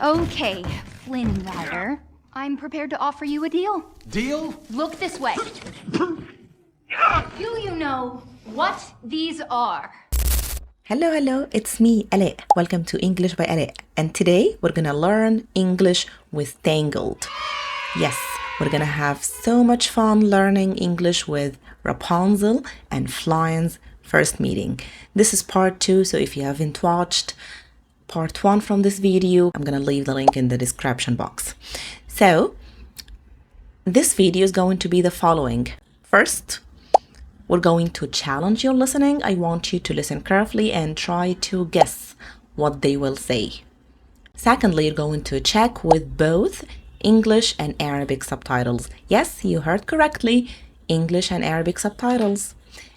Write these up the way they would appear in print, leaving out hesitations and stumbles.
Okay, Flynn Rider. I'm prepared to offer you a deal. Deal? Look this way. Do you know what these are? Hello, it's me, Alaa. Welcome to English by Alaa. And today we're gonna learn English with Tangled. Yes, we're gonna have so much fun learning English with Rapunzel and Flynn's first meeting. This is part 2, so if you haven't watched part 1 from this video, I'm gonna leave the link in the description box. So, this video is going to be the following. First, we're going to challenge your listening. I want you to listen carefully and try to guess what they will say. Secondly, you're going to check with both English and Arabic subtitles. Yes, you heard correctly, English and Arabic subtitles.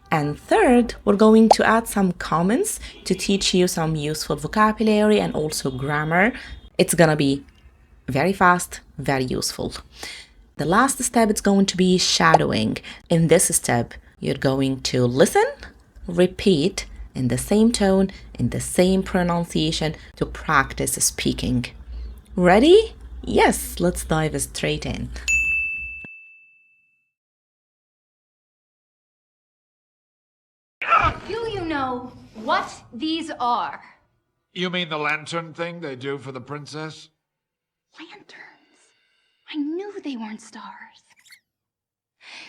And third, we're going to add some comments to teach you some useful vocabulary and also grammar. It's gonna be very fast, very useful. The last step is going to be shadowing. In this step, you're going to listen, repeat in the same tone, in the same pronunciation to practice speaking. Ready? Yes, let's dive straight in. Do you know what these are? You mean the lantern thing they do for the princess? Lanterns. I knew they weren't stars.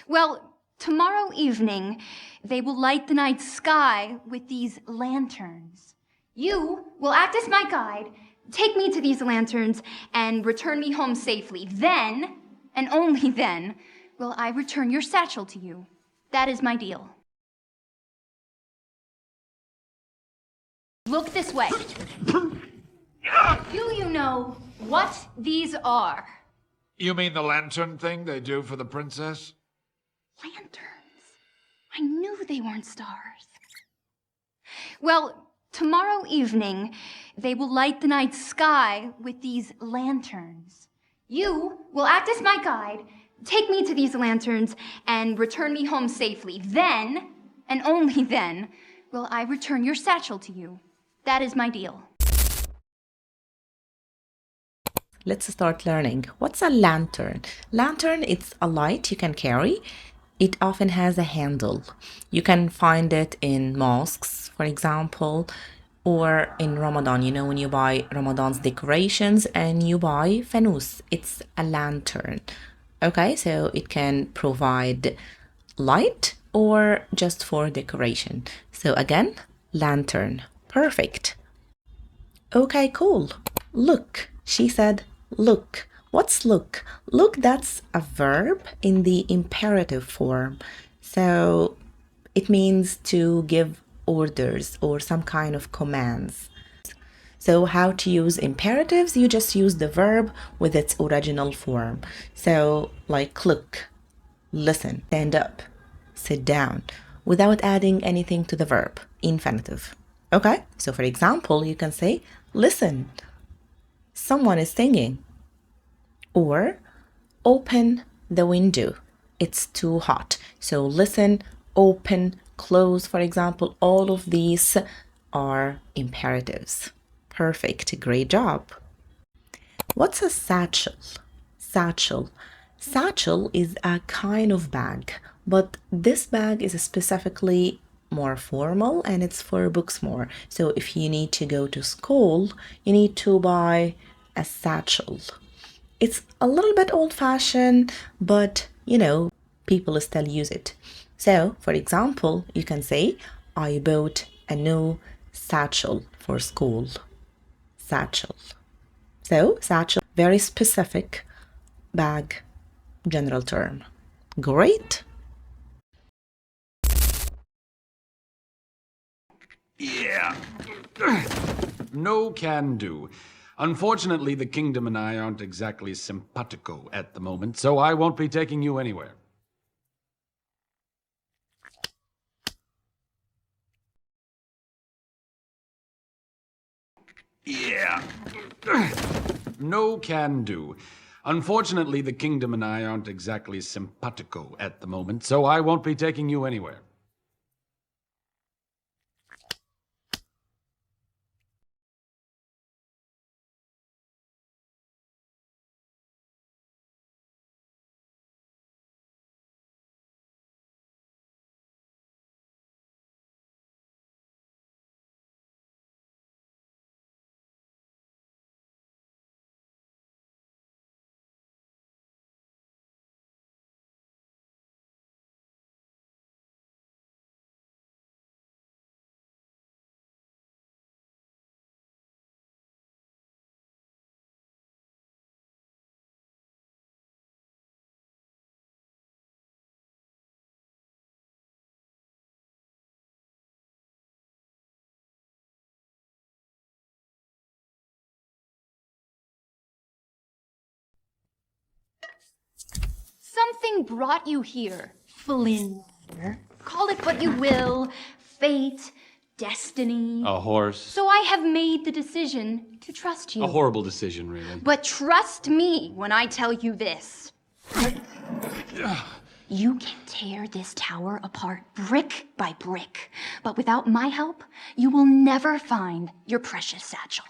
Well, tomorrow evening, they will light the night sky with these lanterns. You will act as my guide, take me to these lanterns, and return me home safely. Then, and only then, will I return your satchel to you. That is my deal. Look this way. Do you know what these are? You mean the lantern thing they do for the princess? Lanterns. I knew they weren't stars. Well, tomorrow evening, they will light the night sky with these lanterns. You will act as my guide, take me to these lanterns, and return me home safely. Then, and only then, will I return your satchel to you. That is my deal. Let's start learning. What's a lantern? Lantern, it's a light you can carry. It often has a handle. You can find it in mosques, for example, or in Ramadan. You know, when you buy Ramadan's decorations and you buy fanus, it's a lantern. Okay, so it can provide light or just for decoration. So again, lantern. Perfect. Okay, cool. Look, she said, look. What's look? Look, that's a verb in the imperative form. So it means to give orders or some kind of commands. So how to use imperatives? You just use the verb with its original form. So like look, listen, stand up, sit down, without adding anything to the verb, infinitive. Okay, so for example, you can say, listen, someone is singing. Or open the window, it's too hot. So listen, open, close, for example, all of these are imperatives. Perfect, great job. What's a satchel? Satchel. Satchel is a kind of bag, but this bag is specifically more formal and it's for books more. So if you need to go to school, you need to buy a satchel. It's a little bit old-fashioned, but you know, people still use it. So, for example, you can say, I bought a new satchel for school. Satchel. So, satchel, very specific bag, general term. Great. Yeah. No can do. Unfortunately, the kingdom and I aren't exactly simpatico at the moment, so I won't be taking you anywhere. Yeah. No can do. Unfortunately, the kingdom and I aren't exactly simpatico at the moment, so I won't be taking you anywhere. Something brought you here, Flinter. Call it what you will, fate, destiny. A horse. So I have made the decision to trust you. A horrible decision, really. But trust me when I tell you this. You can tear this tower apart brick by brick, but without my help, you will never find your precious satchel.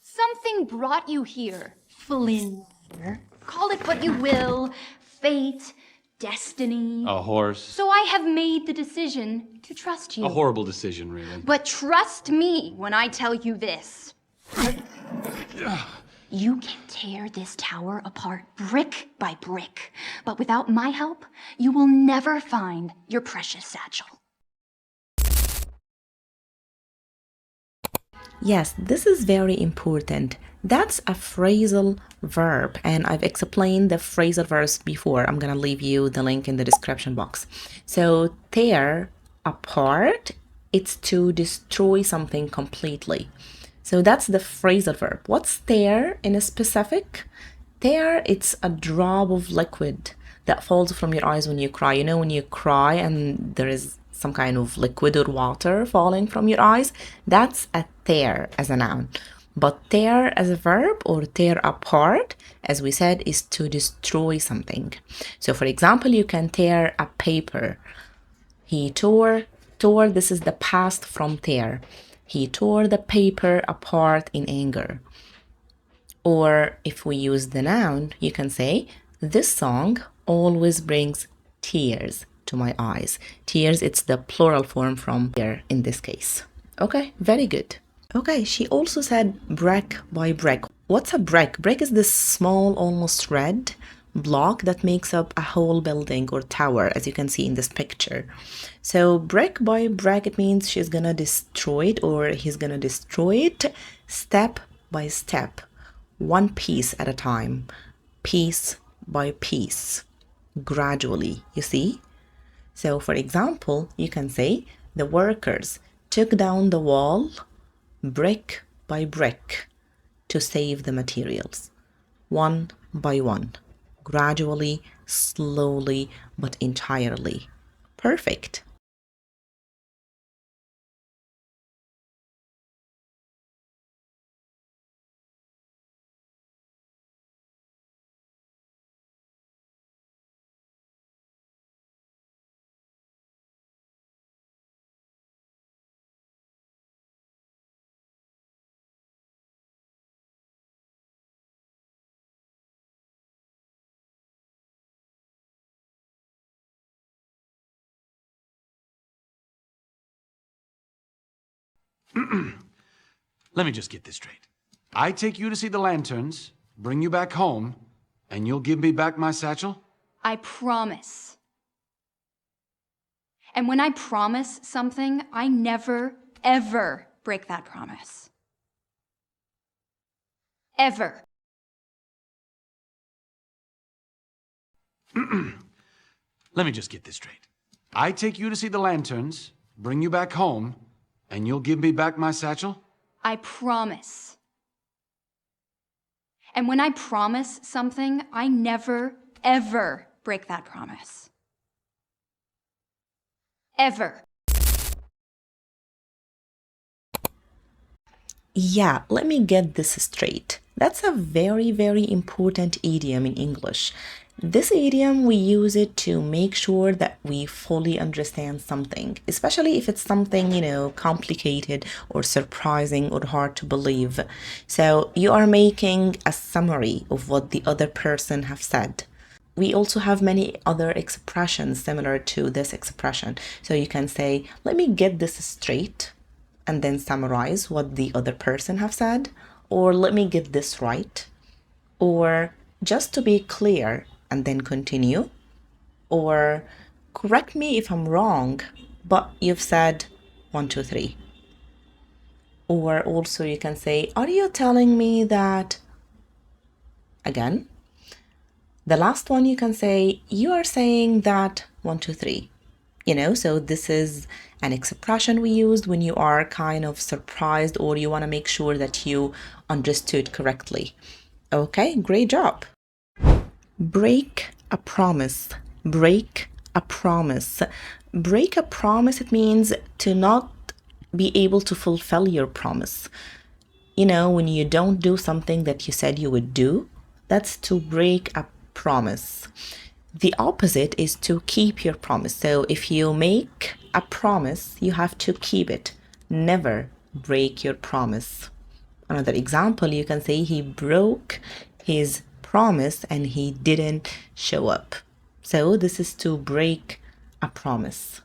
Something brought you here, Flinter. Call it what you will, fate, destiny. A horse. So I have made the decision to trust you. A horrible decision, really. But trust me when I tell you this. You can tear this tower apart brick by brick, but without my help, you will never find your precious satchel. Yes, this is very important. That's a phrasal verb, and I've explained the phrasal verbs before. I'm gonna leave you the link in the description box. So tear apart, it's to destroy something completely. So that's the phrasal verb. What's tear in a specific? Tear, it's a drop of liquid that falls from your eyes when you cry. You know when you cry and there is some kind of liquid or water falling from your eyes? That's a tear as a noun. But tear as a verb, or tear apart, as we said, is to destroy something. So for example, you can tear a paper. He tore, this is the past from tear. He tore the paper apart in anger. Or if we use the noun, you can say, this song always brings tears to my eyes. Tears, it's the plural form from tear in this case. Okay, very good. Okay, she also said brick by brick. What's a brick? Brick is this small, almost red block that makes up a whole building or tower, as you can see in this picture. So brick by brick, it means she's gonna destroy it, or he's gonna destroy it step by step, one piece at a time, piece by piece, gradually, you see? So for example, you can say the workers took down the wall brick by brick to save the materials, one by one, gradually, slowly, but entirely. Perfect. Let me just get this straight. I take you to see the lanterns, bring you back home, and you'll give me back my satchel? I promise. And when I promise something, I never, ever break that promise. Ever. Let me just get this straight. I take you to see the lanterns, bring you back home, and you'll give me back my satchel? I promise. And when I promise something, I never, ever break that promise. Ever. Yeah, let me get this straight. That's a very, very important idiom in English. This idiom, we use it to make sure that we fully understand something, especially if it's something, complicated or surprising or hard to believe. So you are making a summary of what the other person have said. We also have many other expressions similar to this expression. So you can say, let me get this straight, and then summarize what the other person have said, or let me get this right, or just to be clear, and then continue, or correct me if I'm wrong, but you've said 1, 2, 3. Or also you can say, are you telling me that, again, the last one you can say, you are saying that 1, 2, 3. So this is an expression we used when you are kind of surprised or you want to make sure that you understood correctly. Okay, great job. Break a promise. Break a promise. Break a promise, it means to not be able to fulfill your promise. When you don't do something that you said you would do, that's to break a promise. The opposite is to keep your promise. So if you make a promise, you have to keep it. Never break your promise. Another example, you can say he broke his promise and he didn't show up. So this is to break a promise.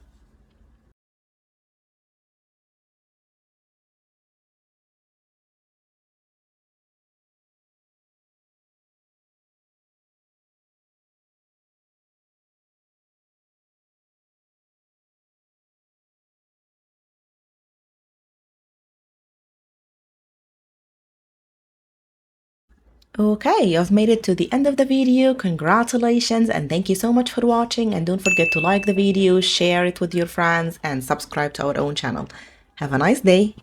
Okay, you've made it to the end of the video. Congratulations and thank you so much for watching, and don't forget to like the video, share it with your friends, and subscribe to our own channel. Have a nice day.